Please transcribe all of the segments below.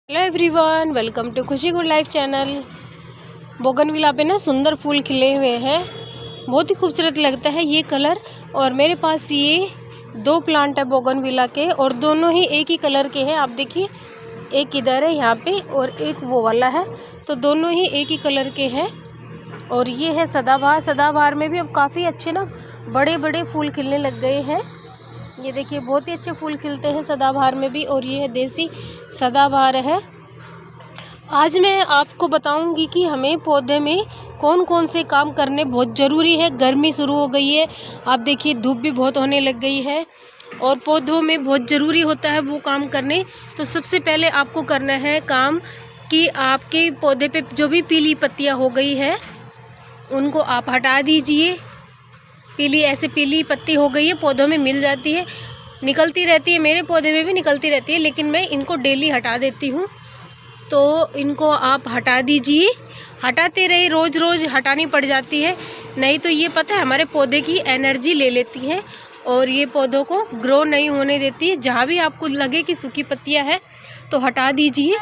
Hello everyone, welcome to खुशी good life channel. Bougainvillea पे ना सुंदर फूल खिले हुए हैं, बहुत ही खूबसूरत लगता है ये कलर। और मेरे पास ये दो प्लांट है बोगनविला के और दोनों ही एक ही कलर के हैं। आप देखिए, एक इधर है यहाँ पे और एक वो वाला है, तो दोनों ही एक ही कलर के हैं। और ये है सदाबहार। सदाबहार में भी अब काफ़ी अच्छे ना बड़े बड़े फूल खिलने लग गए हैं। ये देखिए, बहुत ही अच्छे फूल खिलते हैं सदाबहार में भी। और ये है देसी सदाबहार है। आज मैं आपको बताऊंगी कि हमें पौधे में कौन कौन से काम करने बहुत ज़रूरी है। गर्मी शुरू हो गई है, आप देखिए धूप भी बहुत होने लग गई है और पौधों में बहुत ज़रूरी होता है वो काम करने। तो सबसे पहले आपको करना है काम कि आपके पौधे पे जो भी पीली पत्तियां हो गई है उनको आप हटा दीजिए। ऐसे पीली पत्ती हो गई है, पौधों में मिल जाती है, निकलती रहती है, मेरे पौधे में भी निकलती रहती है, लेकिन मैं इनको डेली हटा देती हूँ। तो इनको आप हटा दीजिए, हटाते रहिए, रोज़ रोज़ हटानी पड़ जाती है, नहीं तो ये पता है हमारे पौधे की एनर्जी ले लेती है और ये पौधों को ग्रो नहीं होने देती है। जहाँ भी आपको लगे कि सूखी पत्तियाँ हैं तो हटा दीजिए।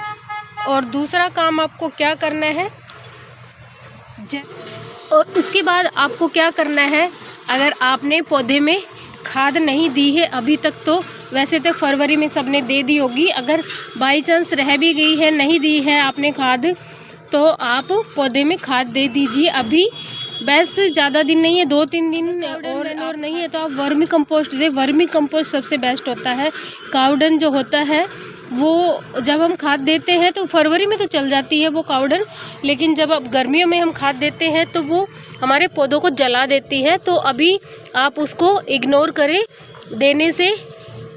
और दूसरा काम आपको क्या करना है, और उसके बाद आपको क्या करना है, अगर आपने पौधे में खाद नहीं दी है अभी तक, तो वैसे तो फरवरी में सबने दे दी होगी, अगर बाई चांस रह भी गई है, नहीं दी है आपने खाद, तो आप पौधे में खाद दे दीजिए अभी। बस ज़्यादा दिन नहीं है, 2-3 दिन और नहीं है तो आप वर्मी कंपोस्ट दें। वर्मी कंपोस्ट सबसे बेस्ट होता है। कावडन जो होता है वो जब हम खाद देते हैं तो फरवरी में तो चल जाती है वो कावडन, लेकिन जब अब गर्मियों में हम खाद देते हैं तो वो हमारे पौधों को जला देती है। तो अभी आप उसको इग्नोर करें, देने से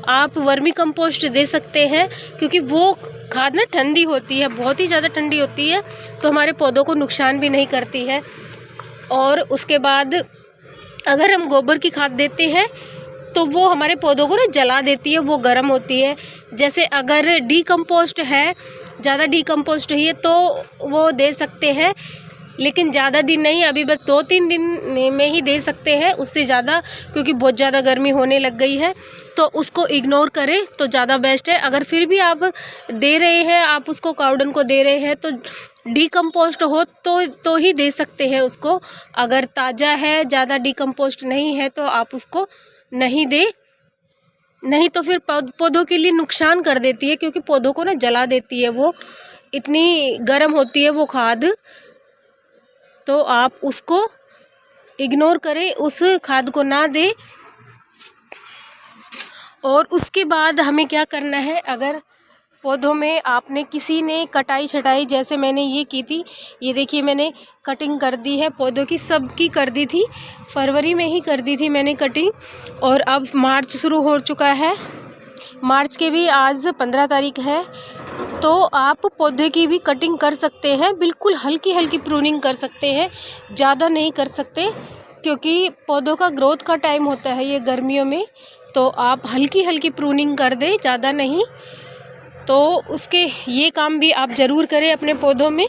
आप वर्मी कंपोस्ट दे सकते हैं, क्योंकि वो खाद ना ठंडी होती है, बहुत ही ज़्यादा ठंडी होती है, तो हमारे पौधों को नुकसान भी नहीं करती है। और उसके बाद अगर हम गोबर की खाद देते हैं तो वो हमारे पौधों को ना जला देती है, वो गर्म होती है। जैसे अगर डीकम्पोस्ट है, ज़्यादा डीकम्पोस्ट है तो वो दे सकते हैं, लेकिन ज़्यादा दिन नहीं, अभी बस 2-3 दिन में ही दे सकते हैं, उससे ज़्यादा क्योंकि बहुत ज़्यादा गर्मी होने लग गई है, तो उसको इग्नोर करें तो ज़्यादा बेस्ट है। अगर फिर भी आप दे रहे हैं, आप उसको कावडन को दे रहे हैं, तो डीकम्पोस्ट हो तो ही दे सकते हैं उसको। अगर ताज़ा है, ज़्यादा डीकम्पोस्ट नहीं है, तो आप उसको नहीं दे, नहीं तो फिर पौधों के लिए नुकसान कर देती है, क्योंकि पौधों को ना जला देती है, वो इतनी गर्म होती है वो खाद। तो आप उसको इग्नोर करें, उस खाद को ना दें। और उसके बाद हमें क्या करना है, अगर पौधों में आपने किसी ने कटाई छटाई, जैसे मैंने ये की थी, ये देखिए मैंने कटिंग कर दी है पौधों की, सबकी कर दी थी, फरवरी में ही कर दी थी मैंने कटिंग। और अब मार्च शुरू हो चुका है, मार्च के भी आज 15 तारीख है, तो आप पौधे की भी कटिंग कर सकते हैं, बिल्कुल हल्की हल्की प्रूनिंग कर सकते हैं, ज़्यादा नहीं कर सकते, क्योंकि पौधों का ग्रोथ का टाइम होता है ये गर्मियों में। तो आप हल्की हल्की प्रूनिंग कर दें, ज़्यादा नहीं। तो उसके ये काम भी आप ज़रूर करें, अपने पौधों में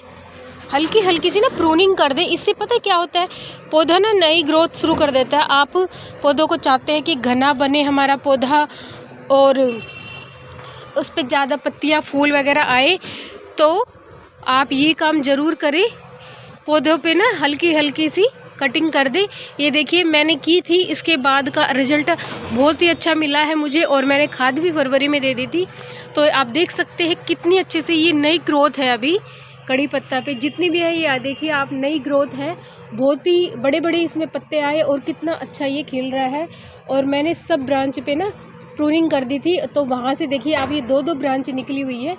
हल्की हल्की सी ना प्रूनिंग कर दें। इससे पता है क्या होता है, पौधा ना नई ग्रोथ शुरू कर देता है। आप पौधों को चाहते हैं कि घना बने हमारा पौधा और उस पर ज़्यादा पत्तियाँ फूल वगैरह आए, तो आप ये काम ज़रूर करें, पौधों पे ना हल्की हल्की सी कटिंग कर दे। ये देखिए मैंने की थी, इसके बाद का रिज़ल्ट बहुत ही अच्छा मिला है मुझे, और मैंने खाद भी फरवरी में दे दी थी। तो आप देख सकते हैं कितनी अच्छे से ये नई ग्रोथ है अभी कड़ी पत्ता पे, जितनी भी है ये देखिए आप, नई ग्रोथ है, बहुत ही बड़े बड़े इसमें पत्ते आए और कितना अच्छा ये खिल रहा है। और मैंने सब ब्रांच पे ना प्रूनिंग कर दी थी, तो वहाँ से देखिए आप, ये 2-2 ब्रांच निकली हुई है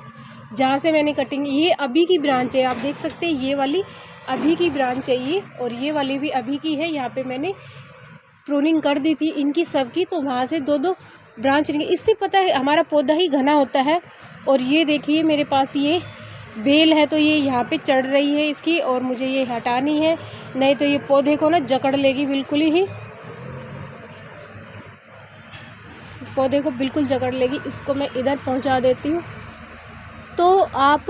जहाँ से मैंने कटिंग, ये अभी की ब्रांच है, आप देख सकते हैं ये वाली अभी की ब्रांच है ये, और ये वाली भी अभी की है। यहाँ पे मैंने प्रूनिंग कर दी थी इनकी सबकी, तो वहाँ से 2-2 ब्रांच निकली। इससे पता है हमारा पौधा ही घना होता है। और ये देखिए मेरे पास ये बेल है, तो ये यहाँ पे चढ़ रही है इसकी, और मुझे ये हटानी है, नहीं तो ये पौधे को ना जकड़ लेगी, बिल्कुल ही पौधे को बिल्कुल जकड़ लेगी। इसको मैं इधर पहुँचा देती हूँ। तो आप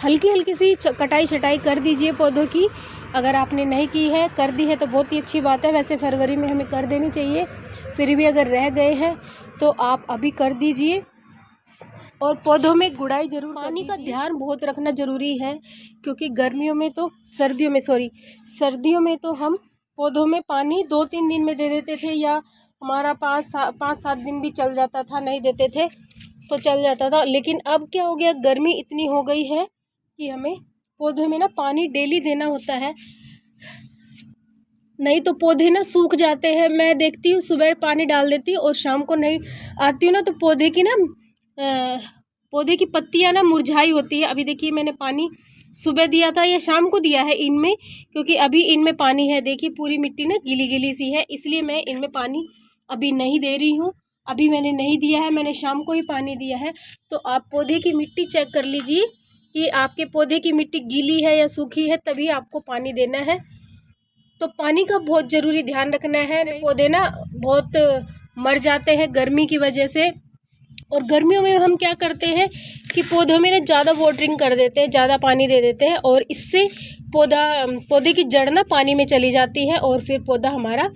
हल्की हल्की सी कटाई छटाई कर दीजिए पौधों की, अगर आपने नहीं की है, कर दी है तो बहुत ही अच्छी बात है। वैसे फरवरी में हमें कर देनी चाहिए, फिर भी अगर रह गए हैं तो आप अभी कर दीजिए। और पौधों में गुड़ाई जरूर। पानी का ध्यान बहुत रखना ज़रूरी है, क्योंकि सर्दियों में तो हम पौधों में पानी 2-3 दिन में दे देते थे, या हमारा 5-7 दिन भी चल जाता था, नहीं देते थे तो चल जाता था। लेकिन अब क्या हो गया, गर्मी इतनी हो गई है कि हमें पौधों में ना पानी डेली देना होता है, नहीं तो पौधे ना सूख जाते हैं। मैं देखती हूँ सुबह पानी डाल देती हूँ और शाम को नहीं आती हूँ ना, तो पौधे की पत्तियाँ ना मुरझाई होती है। अभी देखिए मैंने पानी सुबह दिया था या शाम को दिया है इनमें, क्योंकि अभी इनमें पानी है। देखिए पूरी मिट्टी ना गीली गीली सी है, इसलिए मैं इनमें पानी अभी नहीं दे रही हूँ। अभी मैंने नहीं दिया है, मैंने शाम को ही पानी दिया है। तो आप पौधे की मिट्टी चेक कर लीजिए कि आपके पौधे की मिट्टी गीली है या सूखी है, तभी आपको पानी देना है। तो पानी का बहुत ज़रूरी ध्यान रखना है। पौधे ना बहुत मर जाते हैं गर्मी की वजह से, और गर्मियों में हम क्या करते हैं कि पौधों में ना ज़्यादा वाटरिंग कर देते हैं, ज़्यादा पानी दे देते हैं, और इससे पौधे की जड़ ना पानी में चली जाती है और फिर पौधा हमारा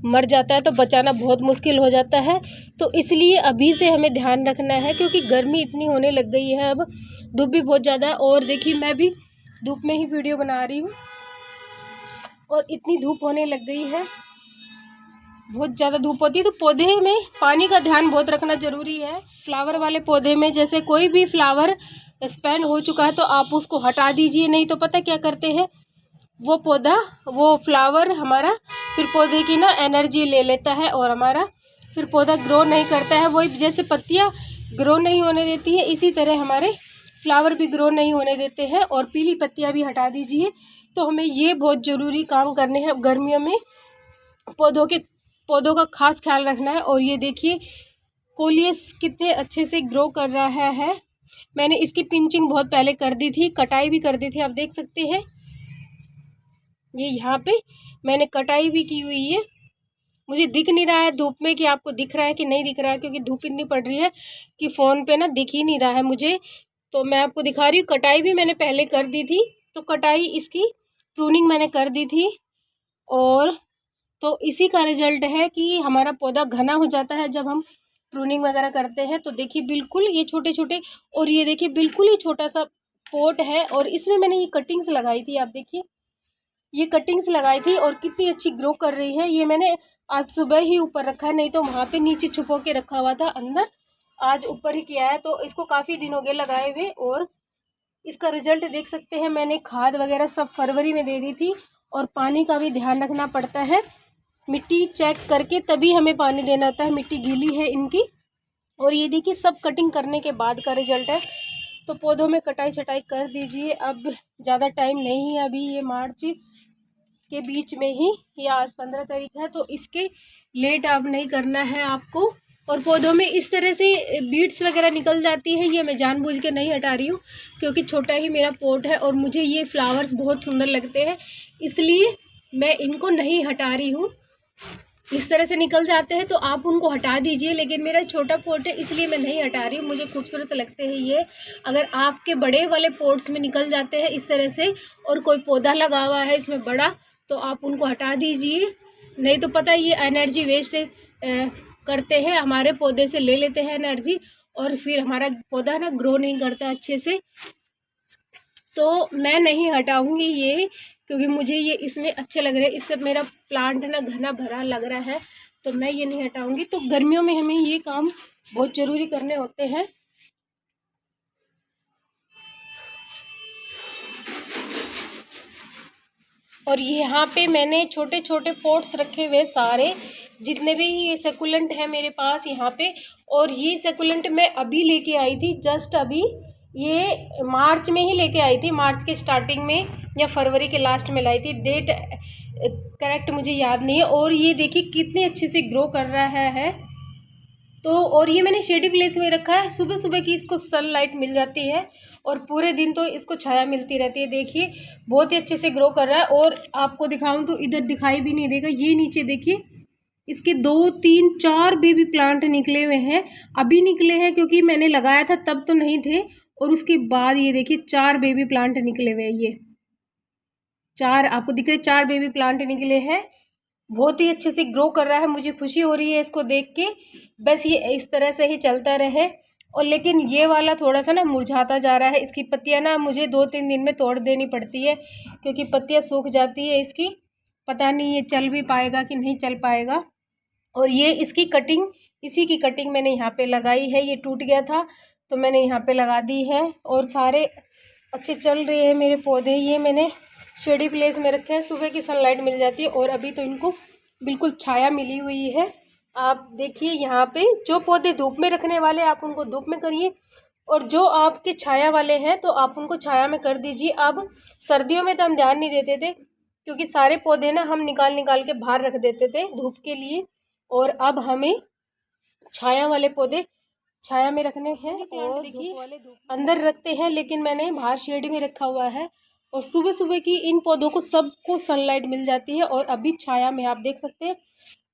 मर जाता है, तो बचाना बहुत मुश्किल हो जाता है। तो इसलिए अभी से हमें ध्यान रखना है, क्योंकि गर्मी इतनी होने लग गई है, अब धूप भी बहुत ज़्यादा है। और देखिए मैं भी धूप में ही वीडियो बना रही हूँ, और इतनी धूप होने लग गई है, बहुत ज़्यादा धूप होती है, तो पौधे में पानी का ध्यान बहुत रखना ज़रूरी है। फ्लावर वाले पौधे में जैसे कोई भी फ्लावर स्पेंड हो चुका है तो आप उसको हटा दीजिए, नहीं तो पता क्या करते हैं, वो फ्लावर हमारा फिर पौधे की ना एनर्जी ले लेता है और हमारा फिर पौधा ग्रो नहीं करता है। वही जैसे पत्तियाँ ग्रो नहीं होने देती है, इसी तरह हमारे फ्लावर भी ग्रो नहीं होने देते हैं। और पीली पत्तियाँ भी हटा दीजिए। तो हमें ये बहुत ज़रूरी काम करने हैं गर्मियों में, पौधों का खास ख्याल रखना है। और ये देखिए कोलियस कितने अच्छे से ग्रो कर रहा है। मैंने इसकी पिंचिंग बहुत पहले कर दी थी, कटाई भी कर दी थी, आप देख सकते हैं। ये यहाँ पे मैंने कटाई भी की हुई है। मुझे दिख नहीं रहा है धूप में कि आपको दिख रहा है कि नहीं दिख रहा है, क्योंकि धूप इतनी पड़ रही है कि फ़ोन पे ना दिख ही नहीं रहा है मुझे। तो मैं आपको दिखा रही हूँ, कटाई भी मैंने पहले कर दी थी। तो कटाई इसकी प्रूनिंग मैंने कर दी थी, और तो इसी का रिजल्ट है कि हमारा पौधा घना हो जाता है जब हम प्रूनिंग वगैरह करते हैं। तो देखिए बिल्कुल ये छोटे छोटे, और ये देखिए बिल्कुल ही छोटा सा पोट है, और इसमें मैंने ये कटिंग्स लगाई थी। आप देखिए ये कटिंग्स लगाई थी और कितनी अच्छी ग्रो कर रही है। ये मैंने आज सुबह ही ऊपर रखा है, नहीं तो वहाँ पे नीचे छुपो के रखा हुआ था अंदर। आज ऊपर ही किया है, तो इसको काफ़ी दिन हो गए लगाए हुए, और इसका रिजल्ट देख सकते हैं। मैंने खाद वगैरह सब फरवरी में दे दी थी, और पानी का भी ध्यान रखना पड़ता है। मिट्टी चेक करके तभी हमें पानी देना होता है, मिट्टी गीली है इनकी। और ये देखिए सब कटिंग करने के बाद का रिजल्ट है। तो पौधों में कटाई छटाई कर दीजिए, अब ज़्यादा टाइम नहीं है। अभी ये मार्च के बीच में ही, या आज 15 तारीख है, तो इसके लेट अब नहीं करना है आपको। और पौधों में इस तरह से बीड्स वगैरह निकल जाती है, ये मैं जानबूझ के नहीं हटा रही हूँ, क्योंकि छोटा ही मेरा पोट है और मुझे ये फ्लावर्स बहुत सुंदर लगते हैं, इसलिए मैं इनको नहीं हटा रही हूँ। इस तरह से निकल जाते हैं तो आप उनको हटा दीजिए, लेकिन मेरा छोटा पोट है इसलिए मैं नहीं हटा रही हूँ, मुझे खूबसूरत लगते हैं ये। अगर आपके बड़े वाले पोट्स में निकल जाते हैं इस तरह से, और कोई पौधा लगा हुआ है इसमें बड़ा, तो आप उनको हटा दीजिए, नहीं तो पता है ये एनर्जी वेस्ट करते हैं, हमारे पौधे से ले लेते हैं एनर्जी, और फिर हमारा पौधा ना ग्रो नहीं करता अच्छे से। तो मैं नहीं हटाऊंगी ये, क्योंकि मुझे ये इसमें अच्छे लग रहे हैं, इससे मेरा प्लांट ना घना भरा लग रहा है, तो मैं ये नहीं हटाऊंगी। तो गर्मियों में हमें ये काम बहुत ज़रूरी करने होते हैं। और यहाँ पे मैंने छोटे छोटे पॉट्स रखे हुए सारे, जितने भी ये सेकुलेंट है मेरे पास यहाँ पे। और ये सेकुलेंट मैं अभी लेके आई थी, जस्ट अभी, ये मार्च में ही लेके आई थी, मार्च के स्टार्टिंग में या फरवरी के लास्ट में लाई थी, डेट करेक्ट मुझे याद नहीं है। और ये देखिए कितने अच्छे से ग्रो कर रहा है। तो और ये मैंने शेडी प्लेस में रखा है, सुबह सुबह की इसको सनलाइट मिल जाती है, और पूरे दिन तो इसको छाया मिलती रहती है। देखिए बहुत ही अच्छे से ग्रो कर रहा है। और आपको दिखाऊं तो इधर दिखाई भी नहीं देगा, ये नीचे देखिए इसके 2 3 4 बेबी प्लांट निकले हुए हैं, अभी निकले हैं, क्योंकि मैंने लगाया था तब तो नहीं थे। और उसके बाद ये देखिए 4 बेबी प्लांट निकले हुए हैं, ये 4 आपको दिख रहे, 4 बेबी प्लांट निकले हैं। बहुत ही अच्छे से ग्रो कर रहा है, मुझे खुशी हो रही है इसको देख के। बस ये इस तरह से ही चलता रहे, और लेकिन ये वाला थोड़ा सा ना मुरझाता जा रहा है। इसकी पत्तियां ना मुझे 2-3 दिन में तोड़ देनी पड़ती है क्योंकि पत्तियां सूख जाती है इसकी। पता नहीं ये चल भी पाएगा कि नहीं चल पाएगा। और ये इसकी कटिंग, इसी की कटिंग मैंने यहाँ पे लगाई है। ये टूट गया था तो मैंने यहाँ पे लगा दी है और सारे अच्छे चल रहे हैं मेरे पौधे। ये मैंने शेडी प्लेस में रखे हैं, सुबह की सनलाइट मिल जाती है और अभी तो इनको बिल्कुल छाया मिली हुई है। आप देखिए यहाँ पे जो पौधे धूप में रखने वाले आप उनको धूप में करिए और जो आपके छाया वाले हैं तो आप उनको छाया में कर दीजिए। अब सर्दियों में तो हम ध्यान नहीं देते थे क्योंकि सारे पौधे ना हम निकाल निकाल के बाहर रख देते थे धूप के लिए, और अब हमें छाया वाले पौधे छाया में रखने हैं और देखिए अंदर रखते हैं, लेकिन मैंने बाहर शेड में रखा हुआ है। और सुबह सुबह की इन पौधों को सबको सनलाइट मिल जाती है और अभी छाया में आप देख सकते हैं।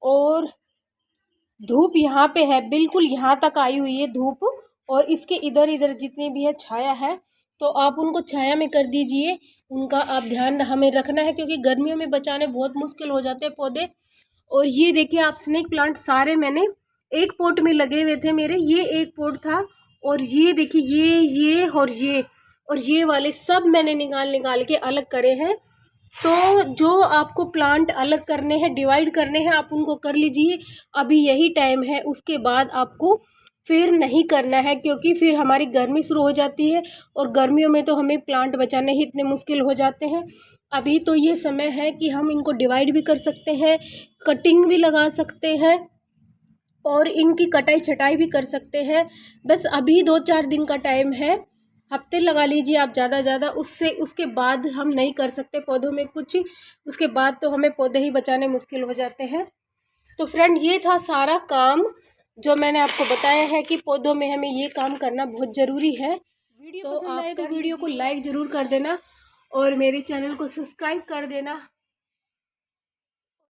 और धूप यहाँ पे है, बिल्कुल यहाँ तक आई हुई है धूप, और इसके इधर इधर जितनी भी है छाया है तो आप उनको छाया में कर दीजिए। उनका आप ध्यान हमें रखना है क्योंकि गर्मियों में बचाने बहुत मुश्किल हो जाते हैं पौधे। और ये देखिए आप स्नेक प्लांट सारे मैंने एक पॉट में लगे हुए थे मेरे, ये एक पॉट था और ये देखिए ये और ये वाले सब मैंने निकाल के अलग करे हैं। तो जो आपको प्लांट अलग करने हैं, डिवाइड करने हैं, आप उनको कर लीजिए। अभी यही टाइम है, उसके बाद आपको फिर नहीं करना है क्योंकि फिर हमारी गर्मी शुरू हो जाती है और गर्मियों में तो हमें प्लांट बचाने ही इतने मुश्किल हो जाते हैं। अभी तो ये समय है कि हम इनको डिवाइड भी कर सकते हैं, कटिंग भी लगा सकते हैं और इनकी कटाई छटाई भी कर सकते हैं। बस अभी 2-4 दिन का टाइम है, हफ्ते लगा लीजिए आप ज़्यादा उसके बाद हम नहीं कर सकते पौधों में कुछ। उसके बाद तो हमें पौधे ही बचाने मुश्किल हो जाते हैं। तो फ्रेंड ये था सारा काम जो मैंने आपको बताया है कि पौधों में हमें ये काम करना बहुत ज़रूरी है। वीडियो पसंद आए तो वीडियो को लाइक ज़रूर कर देना और मेरे चैनल को सब्सक्राइब कर देना।